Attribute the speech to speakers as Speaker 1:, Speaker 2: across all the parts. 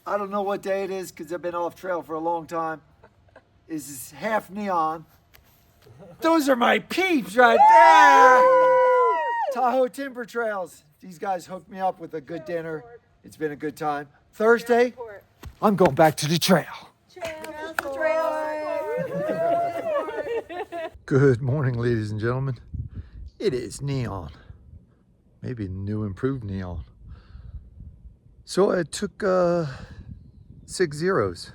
Speaker 1: I don't know what day it is because I've been off trail for a long time. Is half neon. Those are my peeps right there. Tahoe Timber Trails. These guys hooked me up with a good dinner. It's been a good time. Thursday, I'm going back to the trail. Good morning, ladies and gentlemen. It is neon. Maybe new improved neon. So I took 6 zeros.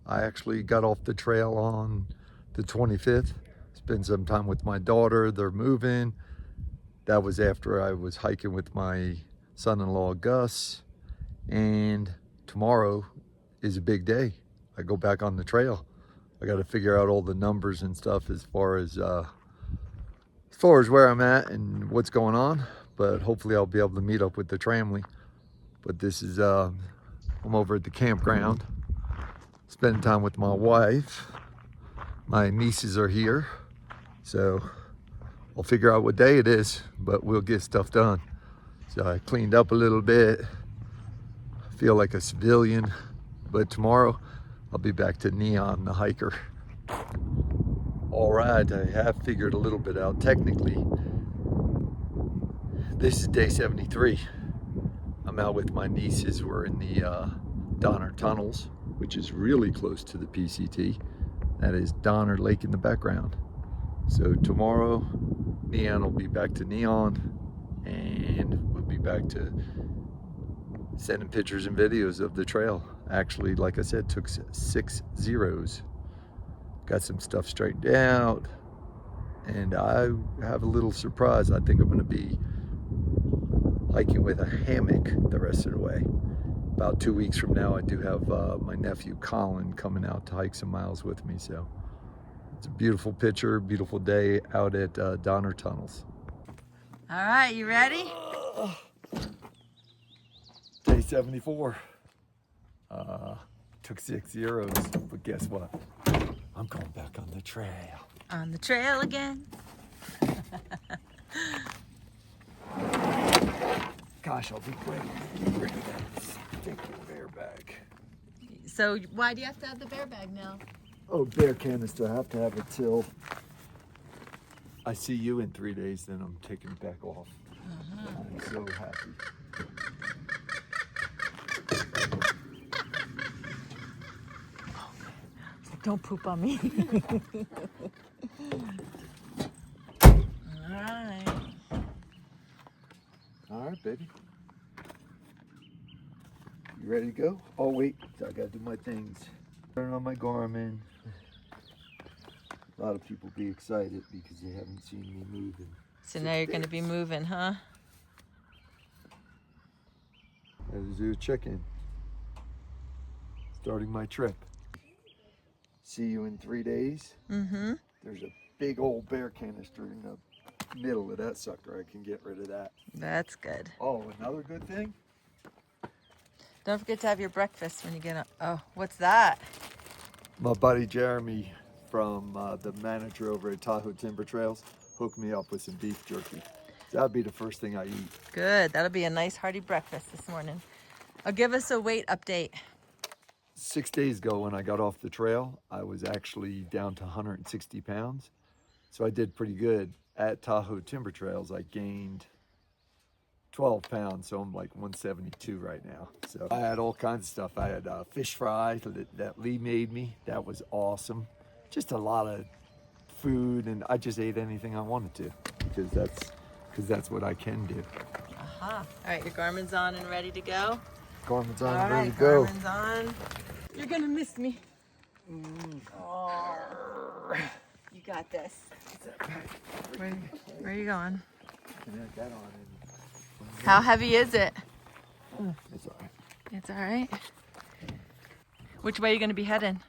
Speaker 1: I actually got off the trail on the 25th. Spent some time with my daughter. They're moving. That was after I was hiking with my son-in-law Gus. And tomorrow is a big day. I go back on the trail. I got to figure out all the numbers and stuff as far as where I'm at and what's going on. But hopefully I'll be able to meet up with the tramley. But this is I'm over at the campground, spending time with my wife. My nieces are here, so I'll figure out what day it is, but we'll get stuff done. So I cleaned up a little bit. I feel like a civilian, but tomorrow I'll be back to Neon, the hiker. All right, I have figured a little bit out technically. This is day 73. I'm out with my nieces. We're in the Donner Tunnels, which is really close to the PCT. That is Donner Lake in the background. So tomorrow, Neon will be back to Neon, and we'll be back to sending pictures and videos of the trail. Actually, like I said, took 6 zeros. Got some stuff straightened out, and I have a little surprise. I think I'm gonna be hiking with a hammock the rest of the way. About 2 weeks from now, I do have my nephew Colin coming out to hike some miles with me. So it's a beautiful picture, beautiful day out at Donner Tunnels.
Speaker 2: All right, you ready?
Speaker 1: Day 74. Took 6 zeros, but guess what? I'm going back on the trail.
Speaker 2: On the trail again.
Speaker 1: Gosh, I'll be quick. Get rid of that stinking bear bag.
Speaker 2: So why do you have to have the bear bag now?
Speaker 1: Oh, bear canister. I have to have it till I see you in 3 days, then I'm taking it back off. I'm so happy.
Speaker 2: Don't poop on me.
Speaker 1: All right, baby. You ready to go? Oh, wait. I got to do my things. Turn on my Garmin. A lot of people be excited because they haven't seen me moving.
Speaker 2: So now you're going to be moving, huh?
Speaker 1: Let's do a check-in. Starting my trip. See you in 3 days.
Speaker 2: Mm-hmm.
Speaker 1: There's a big old bear canister in the middle of that sucker. I can get rid of that.
Speaker 2: That's good.
Speaker 1: Oh, another good thing?
Speaker 2: Don't forget to have your breakfast when you get up. Oh, what's that?
Speaker 1: My buddy Jeremy from the manager over at Tahoe Timber Trails hooked me up with some beef jerky. That'll be the first thing I eat.
Speaker 2: Good. That'll be a nice hearty breakfast this morning. Give us a weight update.
Speaker 1: 6 days ago when I got off the trail, I was actually down to 160 pounds. So I did pretty good. At Tahoe Timber Trails, I gained 12 pounds, so I'm like 172 right now. So I had all kinds of stuff. I had fish fry that Lee made me. That was awesome. Just a lot of food, and I just ate anything I wanted to because that's what I can do.
Speaker 2: All right, your Garmin's on and ready to go.
Speaker 1: Garmin's on and ready to go.
Speaker 2: Garmin's on. You're gonna miss me. You got this. Where are you going? How heavy is it?
Speaker 1: It's all right.
Speaker 2: It's all right. Which way are you going to be heading?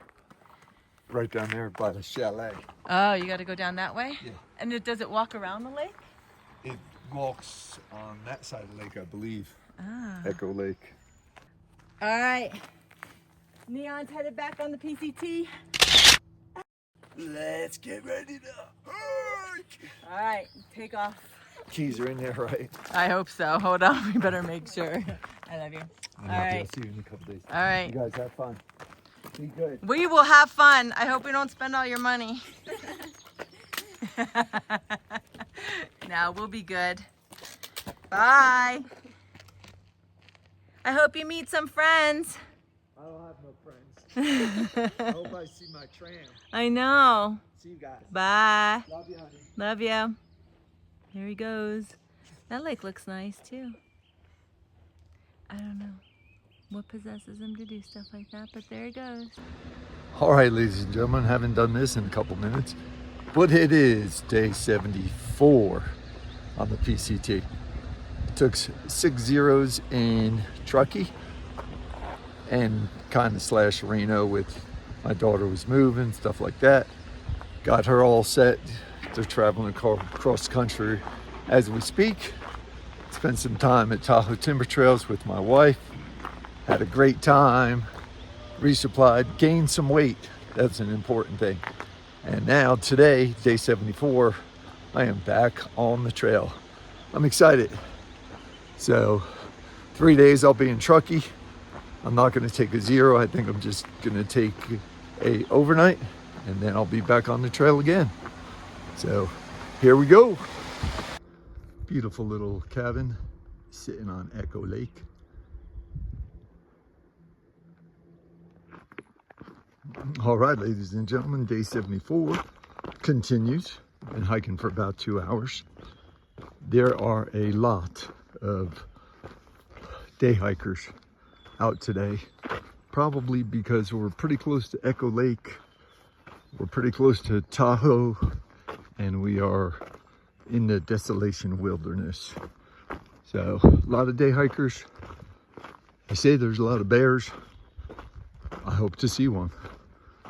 Speaker 1: Right down there by the chalet.
Speaker 2: Oh, you got to go down that way?
Speaker 1: Yeah.
Speaker 2: And does it walk around the lake?
Speaker 1: It walks on that side of the lake, I believe.
Speaker 2: Ah.
Speaker 1: Echo Lake.
Speaker 2: All right. Neon's headed back on the PCT.
Speaker 1: Let's get ready to hike.
Speaker 2: All right, take off.
Speaker 1: Keys are in there, right?
Speaker 2: I hope so. Hold on, we better make sure. I love you.
Speaker 1: And
Speaker 2: All
Speaker 1: I'll
Speaker 2: right.
Speaker 1: see you in a couple days.
Speaker 2: All right.
Speaker 1: You guys have fun. Be good.
Speaker 2: We will have fun. I hope we don't spend all your money. No, we'll be good. Bye. I hope you meet some friends.
Speaker 1: I don't have no friends. I hope I see my tram.
Speaker 2: I know.
Speaker 1: See you guys.
Speaker 2: Bye.
Speaker 1: Love you, honey.
Speaker 2: Love you. Here he goes. That lake looks nice too. I don't know what possesses him to do stuff like that, but there he goes.
Speaker 1: All right, ladies and gentlemen, haven't done this in a couple minutes, but it is day 74 on the PCT. Took 6 zeros in Truckee and kind of slash Reno with my daughter was moving, stuff like that. Got her all set. They're traveling across country as we speak. Spent some time at Tahoe Timber Trails with my wife. Had a great time. Resupplied, gained some weight. That's an important thing. And now today, day 74, I am back on the trail. I'm excited. So 3 days I'll be in Truckee. I'm not gonna take a zero. I think I'm just gonna take a overnight and then I'll be back on the trail again. So here we go. Beautiful little cabin sitting on Echo Lake. All right, ladies and gentlemen, day 74 continues. Been hiking for about 2 hours. There are a lot of day hikers out today, probably because we're pretty close to Echo Lake. We're pretty close to Tahoe, and we are in the Desolation Wilderness. So a lot of day hikers. I say there's a lot of bears. I hope to see one,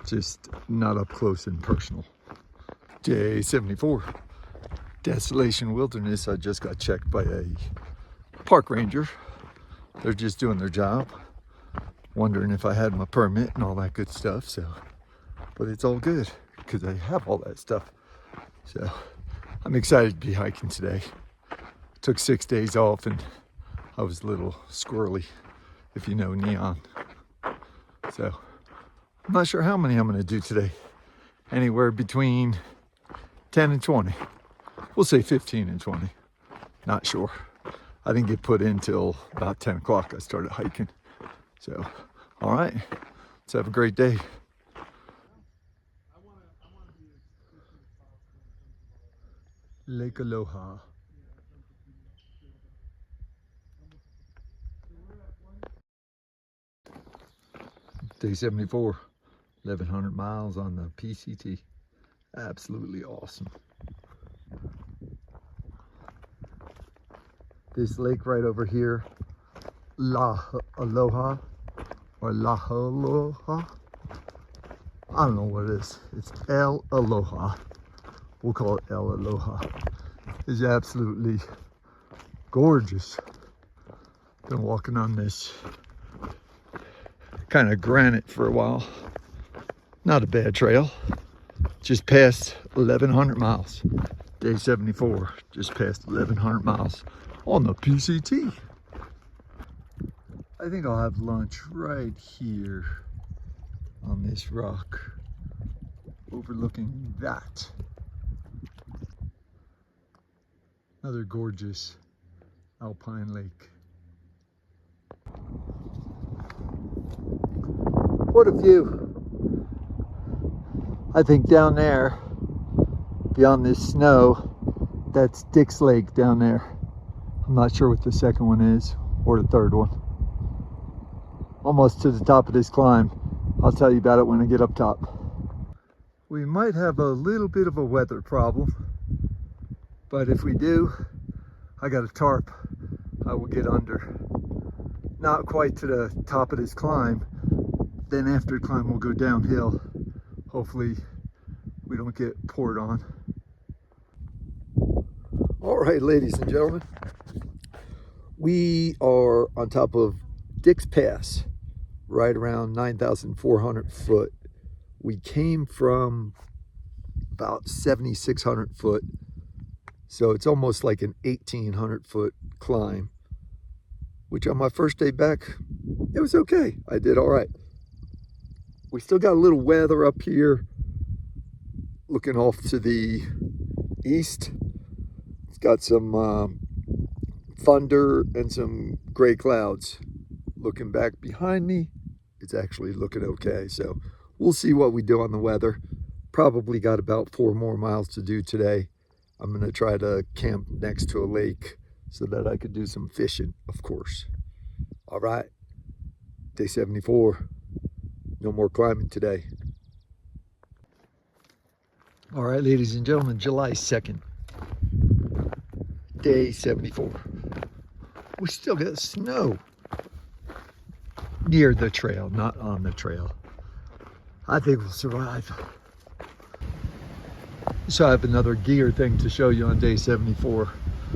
Speaker 1: just not up close and personal. Day 74, Desolation Wilderness. I just got checked by a park ranger. They're just doing their job, wondering if I had my permit and all that good stuff. So, but it's all good because I have all that stuff. So I'm excited to be hiking today. Took 6 days off and I was a little squirrely, if you know Neon. So I'm not sure how many I'm gonna do today. Anywhere between 10 and 20. We'll say 15 and 20. Not sure. I didn't get put in till about 10 o'clock. I started hiking. So, all right, let's have a great day. Lake Aloha. Day 74, 1,100 miles on the PCT. Absolutely awesome. This lake right over here, Aloha, or Aloha. I don't know what it is. It's Aloha. We'll call it Aloha. It's absolutely gorgeous. Been walking on this kind of granite for a while. Not a bad trail. Just passed 1,100 miles. Day 74, just passed 1,100 miles on the PCT. I think I'll have lunch right here on this rock, overlooking that. Another gorgeous alpine lake. What a view. I think down there, beyond this snow, that's Dick's Lake down there. I'm not sure what the second one is, or the third one. Almost to the top of this climb. I'll tell you about it when I get up top. We might have a little bit of a weather problem, but if we do, I got a tarp I will get under. Not quite to the top of this climb. Then after the climb, we'll go downhill. Hopefully we don't get poured on. All right, ladies and gentlemen, we are on top of Dick's Pass, right around 9,400 foot. We came from about 7,600 foot. So it's almost like an 1,800 foot climb, which on my first day back it was okay. I did all right. We still got a little weather up here, looking off to the east. It's got some thunder and some gray clouds. Looking back behind me, it's actually looking okay. So we'll see what we do on the weather. Probably got about 4 more miles to do today. I'm gonna try to camp next to a lake so that I could do some fishing, of course. All right, day 74. No more climbing today. All right, ladies and gentlemen, July 2nd, day 74. We still got snow near the trail, not on the trail. I think we'll survive. So I have another gear thing to show you on day 74.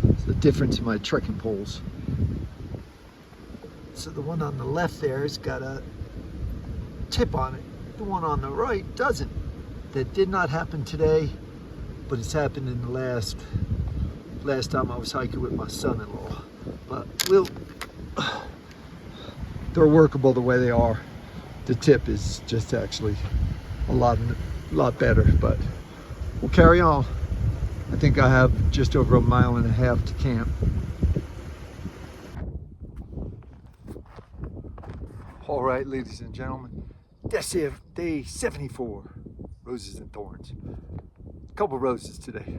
Speaker 1: It's the difference in my trekking poles. So the one on the left there has got a tip on it. The one on the right doesn't. That did not happen today, but it's happened in the last time I was hiking with my son-in-law. But they're workable the way they are. The tip is just actually a lot better, but we'll carry on. I think I have just over 1.5 miles to camp. All right, ladies and gentlemen, that's day 74, roses and thorns. A couple roses today.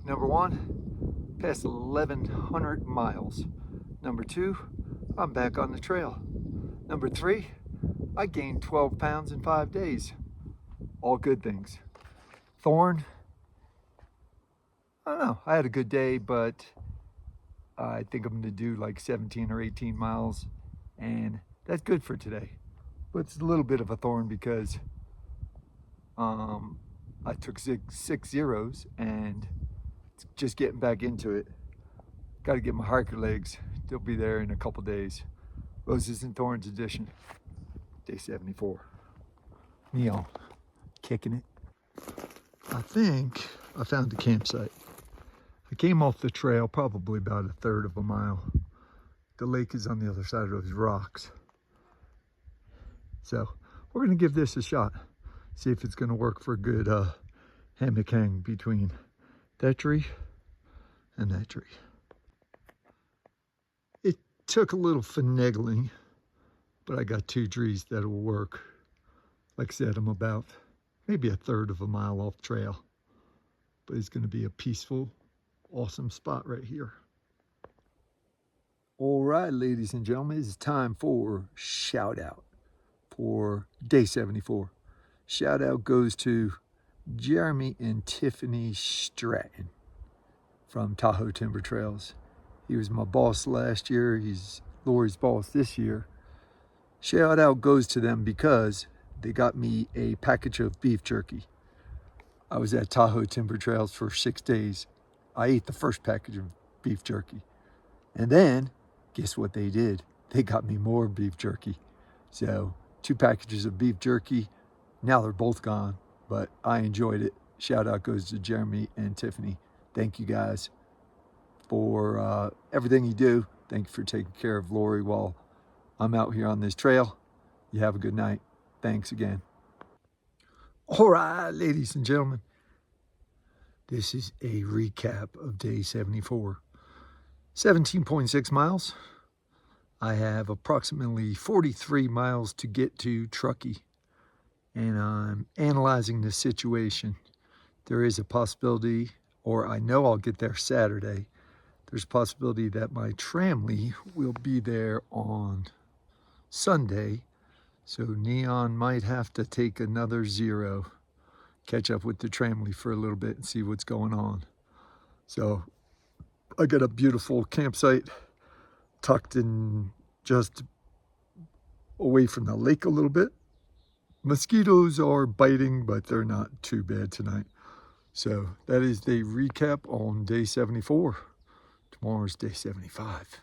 Speaker 1: Number 1, past 1,100 miles. Number 2, I'm back on the trail. Number 3, I gained 12 pounds in 5 days. All good things. Thorn, I don't know, I had a good day, but I think I'm gonna do like 17 or 18 miles, and that's good for today. But it's a little bit of a thorn because I took six zeros and just getting back into it. Got to get my hiker legs. They'll be there in a couple days. Roses and Thorns edition, day 74. Neon, kicking it. I think I found the campsite. I came off the trail probably about 1/3 of a mile. The lake is on the other side of those rocks. So we're gonna give this a shot. See if it's gonna work for a good hammock hang between that tree and that tree. It took a little finagling, but I got 2 trees that will work. Like I said, I'm about maybe 1/3 of a mile off trail, but it's gonna be a peaceful, awesome spot right here. All right, ladies and gentlemen, it's time for shout out for day 74. Shout out goes to Jeremy and Tiffany Stratton from Tahoe Timber Trails. He was my boss last year. He's Lori's boss this year. Shout out goes to them because they got me a package of beef jerky. I was at Tahoe Timber Trails for 6 days. I ate the first package of beef jerky. And then, guess what they did? They got me more beef jerky. So 2 packages of beef jerky. Now they're both gone, but I enjoyed it. Shout out goes to Jeremy and Tiffany. Thank you guys for everything you do. Thank you for taking care of Lori while I'm out here on this trail. You have a good night. Thanks again. All right, ladies and gentlemen, this is a recap of day 74. 17.6 miles. I have approximately 43 miles to get to Truckee, and I'm analyzing the situation. There is a possibility, or I know I'll get there Saturday. There's a possibility that my tramley will be there on Sunday, so Neon might have to take another 0, catch up with the tramley for a little bit and see what's going on. So I got a beautiful campsite tucked in just away from the lake a little bit. Mosquitoes are biting, but they're not too bad tonight. So that is the recap on day 74. Tomorrow's day 75.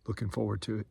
Speaker 1: Looking forward to it.